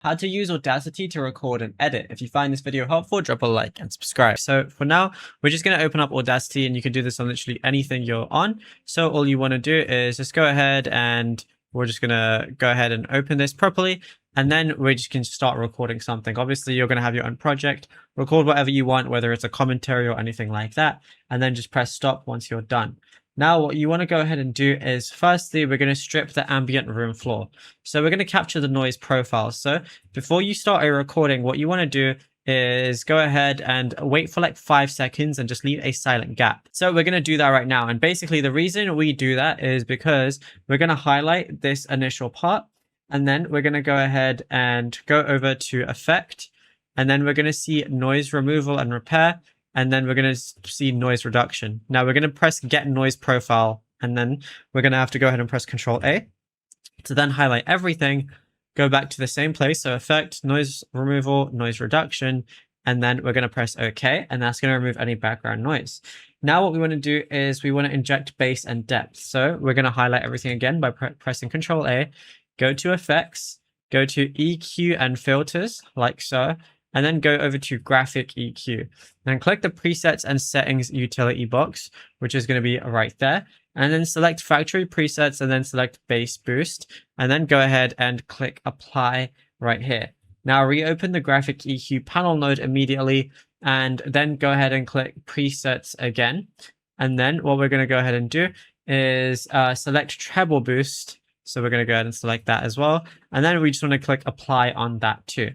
how to use Audacity to record and edit. If you find this video helpful, drop a like and subscribe. So for now, we're just going to open up Audacity, and you can do this on literally anything you're on. So all you want to do is just go ahead, and we're just going to go ahead and open this properly. And then we just can start recording something. Obviously, you're going to have your own project, record whatever you want, whether it's a commentary or anything like that, and then just press stop once you're done. Now, what you want to go ahead and do is, firstly, we're going to strip the ambient room floor. So we're going to capture the noise profile. So before you start a recording, what you want to do is go ahead and wait for like 5 seconds and just leave a silent gap. So we're going to do that right now. And basically the reason we do that is because we're going to highlight this initial part, and then we're going to go ahead and go over to effect, and then we're going to see noise removal and repair. And then we're going to see noise reduction. Now we're going to press get noise profile, and then we're going to have to go ahead and press Control A to then highlight everything, go back to the same place. So effect, noise removal, noise reduction, and then we're going to press OK, and that's going to remove any background noise. Now what we want to do is we want to inject bass and depth. So we're going to highlight everything again by pressing Control A, go to effects, go to EQ and filters like so, and then go over to graphic EQ. Then click the presets and settings utility box, which is going to be right there. And then select factory presets, and then select bass boost, and then go ahead and click apply right here. Now reopen the graphic EQ panel node immediately, and then go ahead and click presets again. And then what we're going to go ahead and do is select treble boost. So we're going to go ahead and select that as well. And then we just want to click apply on that too.